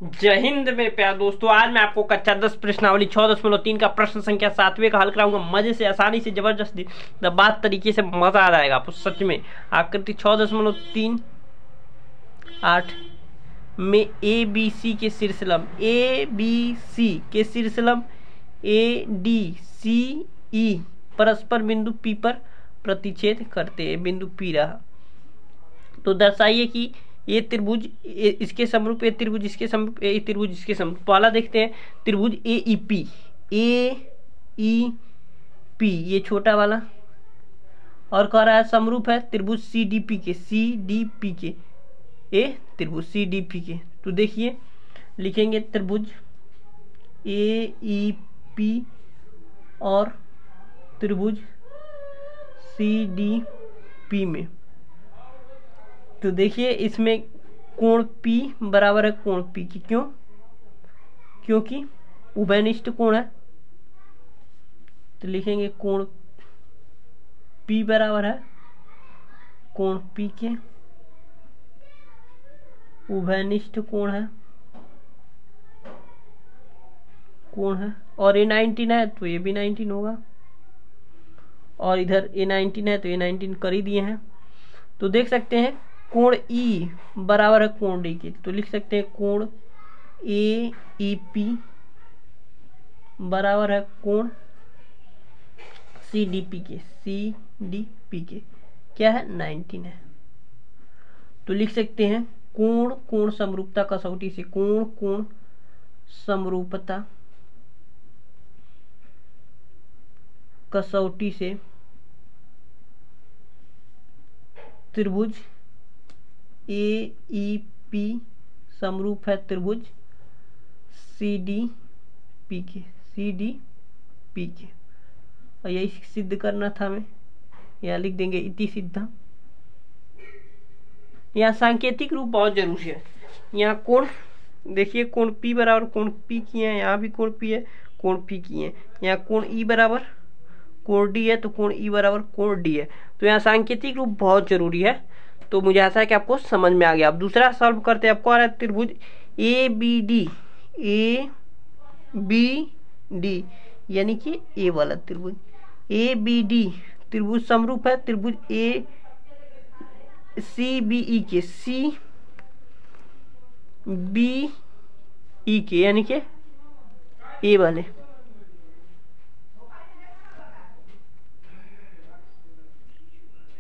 जय हिंद मेरे प्यारे दोस्तों। आज मैं आपको कक्षा 10 प्रश्नावली 6.3 का प्रश्न संख्या 7वें का हल कराऊंगा। मजे से, आसानी से, जबरदस्ती बात तरीके से मजा आ जाएगा आपको सच में। आकृति 6.38 में ए बी सी के शीर्षलम ए डी सी ई परस्पर बिंदु पी पर प्रतिच्छेद करते हैं। बिंदु पी रहा तो दर्शाइए कि ये त्रिभुज इसके समरूप, ये त्रिभुज इसके समरूप, ये त्रिभुज इसके समरूप। पहला देखते हैं त्रिभुज ए ई पी ये छोटा वाला, और कह रहा है समरूप है त्रिभुज सी डी पी के ये त्रिभुज सी डी पी के। तो देखिए लिखेंगे त्रिभुज ए ई पी और त्रिभुज सी डी पी में। तो देखिए इसमें कोण P बराबर है कोण P की। क्यों? क्योंकि उभयनिष्ठ कोण है। तो लिखेंगे कोण P बराबर है कोण P के, उभयनिष्ठ कोण है और ये 19 है तो ये भी 19 होगा, और इधर ये 19 है तो ये 19 कर ही दिए हैं। तो देख सकते हैं कोण E बराबर है कोण D के। तो लिख सकते हैं कोण ए ई पी बराबर है कोण सी डी पी के क्या है 19 है। तो लिख सकते हैं कोण समरूपता कसौटी से, कोण समरूपता कसौटी से त्रिभुज ए ई पी समरूप है त्रिभुज सी डी पी के। और यही सिद्ध करना था हमें। यहाँ लिख देंगे इति सिद्धम। यहाँ सांकेतिक रूप बहुत जरूरी है। यहाँ कोण देखिए, कोण P बराबर कोण P किए हैं, यहाँ भी कोण P है, कोण P किए हैं। यहाँ कोण E बराबर कोण D है तो कोण E बराबर कोण D है। तो यहाँ सांकेतिक रूप बहुत जरूरी है। तो मुझे ऐसा है कि आपको समझ में आ गया। अब दूसरा सॉल्व करते हैं। आपको आ रहा है त्रिभुज ए बी डी यानी कि ए वाला त्रिभुज ए बी डी त्रिभुज समरूप है त्रिभुज ए सी बी ई के यानी कि ए वाले।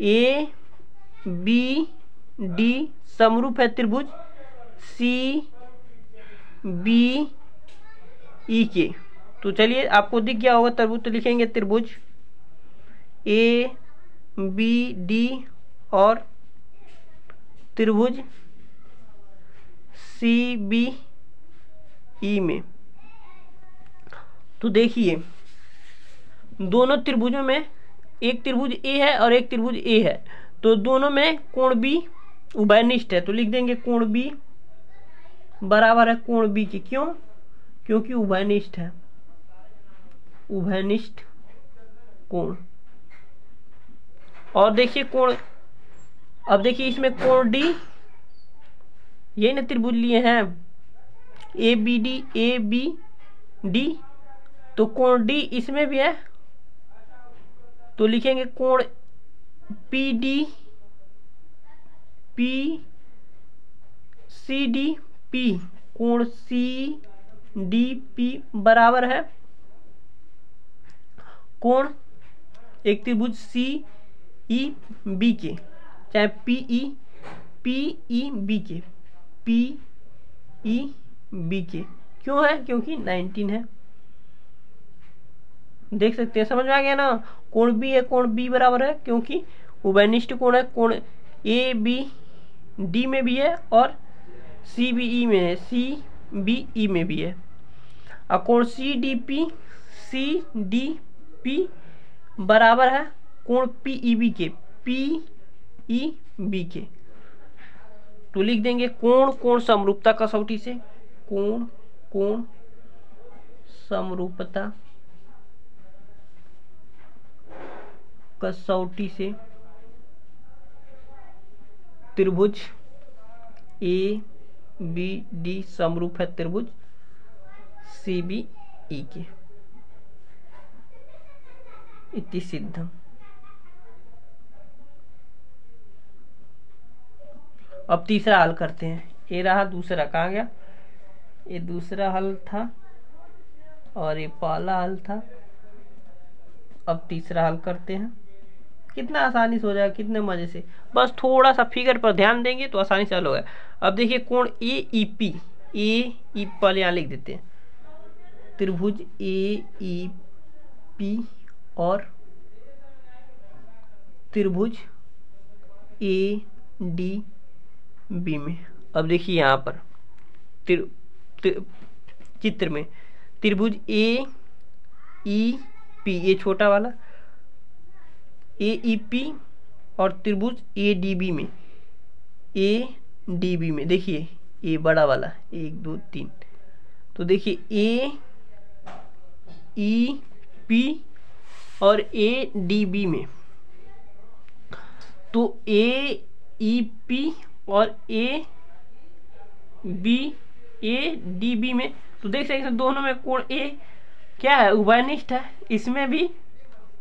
ए बी डी समरूप है त्रिभुज सी बी ई के। तो चलिए आपको दिख गया होगा त्रिभुज। तो लिखेंगे त्रिभुज ए बी डी और त्रिभुज सी बी ई में। तो देखिए दोनों त्रिभुजों में एक त्रिभुज ए है और एक त्रिभुज ए है, तो दोनों में कोण B उभयनिष्ठ है। तो लिख देंगे कोण B बराबर है कोण B के। क्यों? क्योंकि उभयनिष्ठ है, उभयनिष्ठ कोण। और देखिए कोण, अब देखिए इसमें कोण D यही ना त्रिभुज लिए हैं ए बी डी, तो कोण D इसमें भी है। तो लिखेंगे कोण पी सी डी पी, कोण सी डी पी बराबर है कोण एक त्रिभुज सी ई बी के, चाहे पी ई बी के। क्यों है? क्योंकि 19 है। देख सकते हैं, समझ में आ गया ना। कोण B है, कोण B बराबर है क्योंकि उभयनिष्ठ कोण है। कोण ए बी डी में भी है और सी बी ई में है, सी बी ई में भी है। और कोण सी डी पी बराबर है कोण पी ई बी के। तो लिख देंगे कोण समरूपता कसौटी से, कोण समरूपता कसौटी से त्रिभुज ए बी डी समरूप है त्रिभुज सी बी ई के। इति सिद्धम। अब तीसरा हल करते हैं। ये रहा दूसरा, कहाँ गया, ये दूसरा हल था और ये पहला हल था। अब तीसरा हल करते हैं। कितना आसानी से हो जाएगा, कितने मजे से, बस थोड़ा सा फिगर पर ध्यान देंगे तो आसानी से हल होगा। अब देखिए कोण ए ई पी, ए ई पहले यहाँ लिख देते हैं, त्रिभुज ए ई पी और त्रिभुज ए डी बी में। अब देखिए यहाँ पर चित्र में त्रिभुज ए ई पी, ये छोटा वाला ए ई पी और त्रिभुज ए डी बी में, ए डी बी में देखिए ए बड़ा वाला 1 2 3। तो देखिए ए ई पी और ए डी बी में, तो ए ई पी और ए डी बी में, तो देख सकते हैं दोनों में कोण ए क्या है, उभयनिष्ठ है, इसमें भी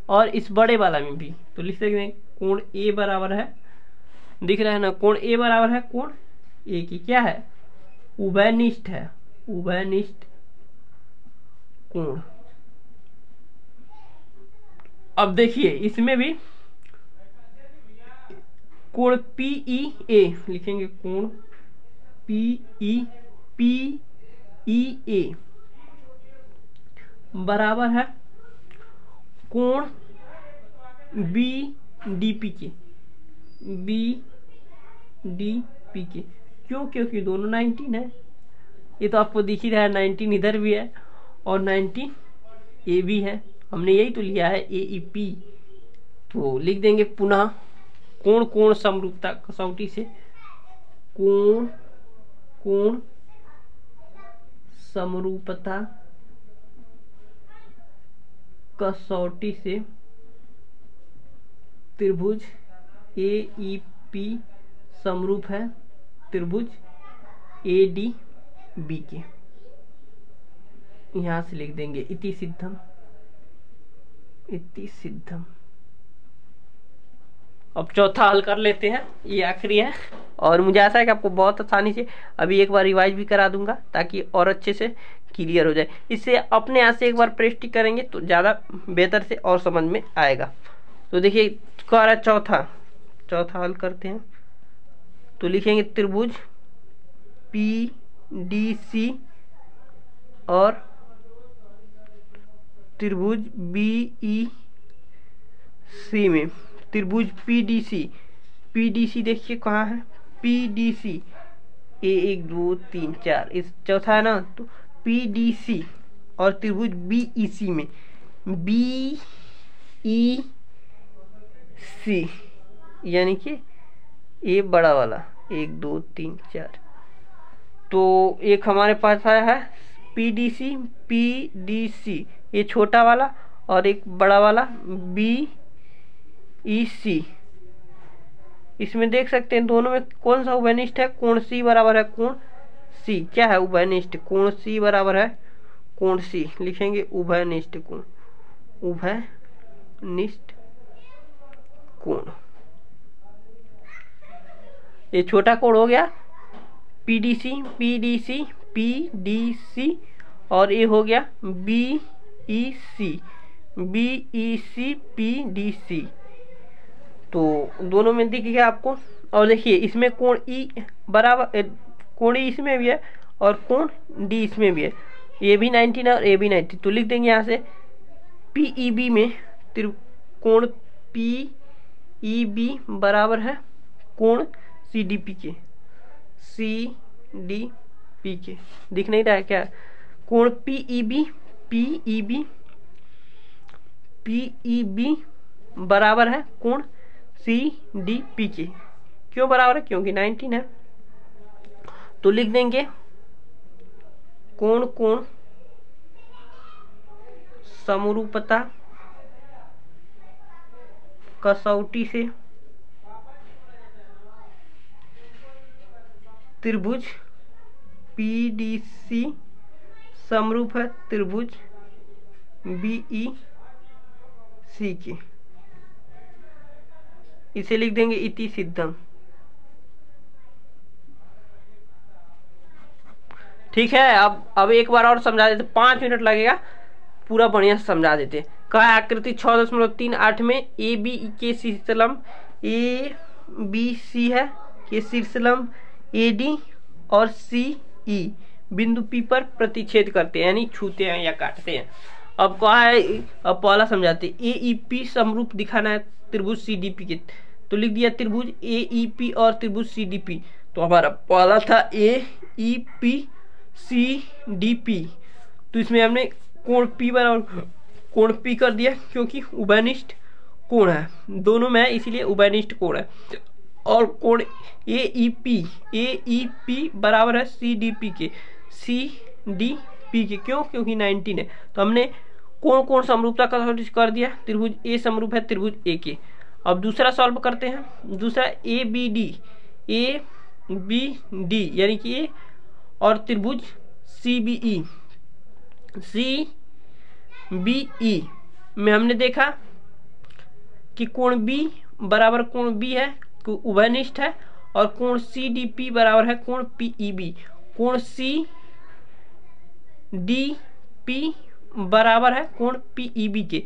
और इस बड़े वाला में भी। तो लिख सकते हैं कोण ए बराबर है, दिख रहा है ना, कोण ए बराबर है कोण ए की क्या है, उभयनिष्ठ है, उभयनिष्ठ कोण। अब देखिए इसमें भी कोण पी ई ए लिखेंगे, कोण पी ई ए बराबर है कोण बी डी पी के, बी डी पी के। क्यों, क्योंकि दोनों 19 है। ये तो आपको दिख ही रहा है, 19 इधर भी है और 19 ए भी है, हमने यही तो लिया है ए ई पी। तो लिख देंगे पुनः कोण कोण समरूपता कसौटी से, कोण कोण समरूपता कसौटी से त्रिभुज ए ई पी समरूप है त्रिभुज ए डी बी के। यहां से लिख देंगे इति सिद्धम, इति सिद्धम। अब चौथा हल कर लेते हैं, ये आखिरी है और मुझे आशा है कि आपको बहुत आसानी से अभी एक बार रिवाइज भी करा दूंगा ताकि और अच्छे से क्लियर हो जाए। इससे अपने यहाँ से एक बार प्रैक्टिस करेंगे तो ज़्यादा बेहतर से और समझ में आएगा। तो देखिए कह रहा चौथा हल करते हैं। तो लिखेंगे त्रिभुज पी डी सी और त्रिभुज बी ई सी में, त्रिभुज पीडीसी देखिए कहाँ है, पीडीसी ए 1 2 3 4 इस चौथा है ना, तो पीडीसी और त्रिभुज बीईसी में, बीईसी यानी कि ए बड़ा वाला 1 2 3 4। तो एक हमारे पास आया है पीडीसी ये छोटा वाला और एक बड़ा वाला बीईसी। इसमें देख सकते हैं दोनों में कौन सा उभयनिष्ठ है, कोण सी बराबर है कोण सी। क्या है उभयनिष्ठ, कोण सी बराबर है कोण सी, लिखेंगे उभयनिष्ठ कोण, उभयनिष्ठ कोण। ये छोटा कोण हो गया पीडीसी और ये हो गया बीईसी पीडीसी। तो दोनों में दिख गया आपको। और देखिए इसमें कोण ई बराबर, कोण ई इसमें भी है और कोण डी इसमें भी है, ये भी 19 है और ये भी 19। तो लिख देंगे यहाँ से पीईबी में कोण पीईबी बराबर है कोण सीडीपी के, सीडीपी के। दिख नहीं रहा है क्या, कोण पीईबी बराबर है कोण सीडीपी के। क्यों बराबर है, क्योंकि 19 है। तो लिख देंगे कोण कोण समरूपता कसौटी से त्रिभुज PDC समरूप है त्रिभुज BEC के। इसे लिख देंगे इति सिद्धम। ठीक है, अब एक बार और समझा देते, 5 मिनट लगेगा, पूरा बढ़िया से समझा देते। कहा आकृति 6.38 में AB के शीर्षलंब ABC है के शीर्षलंब AD और CE बिंदु P पर प्रतिच्छेद करते हैं, यानी छूते हैं या काटते हैं। अब कहा है, अब पहला समझाते, AEP समरूप दिखाना है त्रिभुज CDP के, तो लिख दिया त्रिभुज AEP और त्रिभुज CDP। तो हमारा पहला था AEP CDP, तो इसमें हमने कोण P बराबर कोण P कर दिया, क्योंकि उभयनिष्ठ कोण है, दोनों में है इसलिए उभयनिष्ठ कोण है। और कोण AEP बराबर है CDP के, CDP के, क्यों? क्योंकि 19 है। तो हमने कोण समरूपता का कर दिया, त्रिभुज A समरूप है त्रिभुज A के। अब दूसरा सॉल्व करते हैं, दूसरा ABD यानी कि A और त्रिभुज CBE में हमने देखा कि कोण B बराबर कोण B है, उभयनिष्ठ है, और कोण CDP बराबर है कोण PEB। कोण CDP बराबर है कोण PEB के।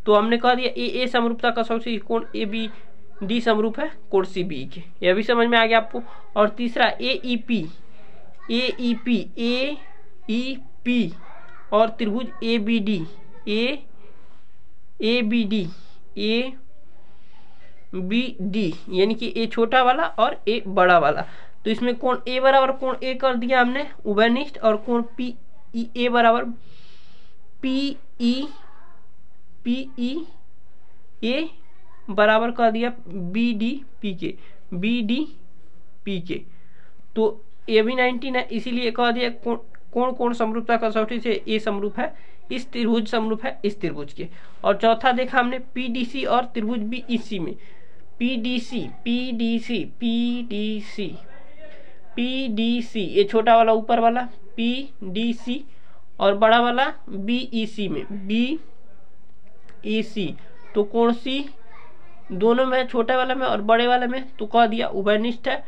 तो हमने कह दिया AA समरूपता का सबसे कोण ABD समरूप है कोण CBE के। यह भी समझ में आ गया आपको। और तीसरा AEP और त्रिभुज ABD यानी कि A छोटा वाला और A बड़ा वाला। तो इसमें कोण A बराबर कोण A कर दिया हमने उभयनिष्ठ, और कोण PEA बराबर PEA बराबर कर दिया BDP के। तो ये भी 19 है, इसीलिए कह दिया कोण समरूपता कसौटी से A समरूप है इस त्रिभुज समरूप है इस त्रिभुज के। और चौथा देखा हमने PDC और त्रिभुज BEC में, PDC ये छोटा वाला ऊपर वाला PDC और बड़ा वाला BEC में BEC। तो कोण C दोनों में, छोटे वाले में और बड़े वाले में, तो कह दिया उभयनिष्ठ है।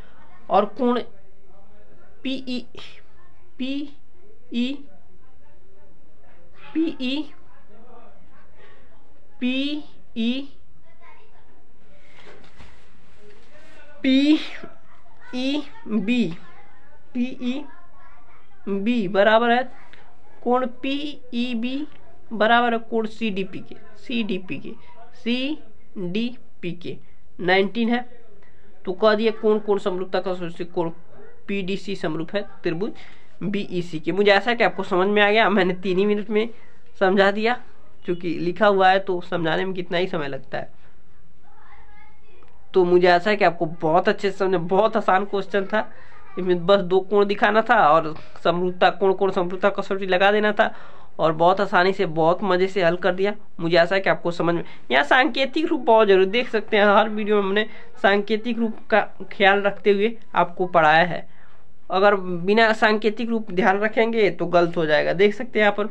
और कोण PE PEB बराबर है कोण PEB बराबर है कोण CDP के 19 है। तो कह दिया कोण समरूपता का कोण PDC समरूप है त्रिभुज BEC के। मुझे ऐसा है कि आपको समझ में आ गया, मैंने 3 ही मिनट में समझा दिया, क्योंकि लिखा हुआ है तो समझाने में कितना ही समय लगता है। तो मुझे ऐसा है कि आपको बहुत अच्छे से समझे, बहुत आसान क्वेश्चन था, इसमें बस 2 कोण दिखाना था और समरूपता कोण समरूपता कसौटी लगा देना था, और बहुत आसानी से बहुत मजे से हल कर दिया। मुझे ऐसा है कि आपको समझ में, यहाँ सांकेतिक रूप बहुत जरूरी, देख सकते हैं हर वीडियो में हमने सांकेतिक रूप का ख्याल रखते हुए आपको पढ़ाया है। अगर बिना सांकेतिक रूप ध्यान रखेंगे तो गलत हो जाएगा। देख सकते हैं यहाँ पर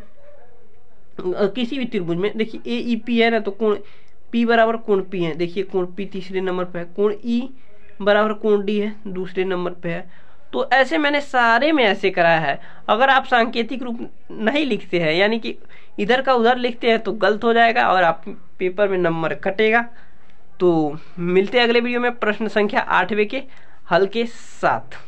किसी भी त्रिभुज में देखिए AEP है ना, तो कोण P बराबर कोण P है, देखिए कोण P तीसरे नंबर पे है, कोण E बराबर कोण D है दूसरे नंबर पे है। तो ऐसे मैंने सारे में ऐसे कराया है। अगर आप सांकेतिक रूप नहीं लिखते हैं, यानी कि इधर का उधर लिखते हैं, तो गलत हो जाएगा और आप पेपर में नंबर कटेगा। तो मिलते हैं अगले वीडियो में प्रश्न संख्या 8वें के हल के साथ।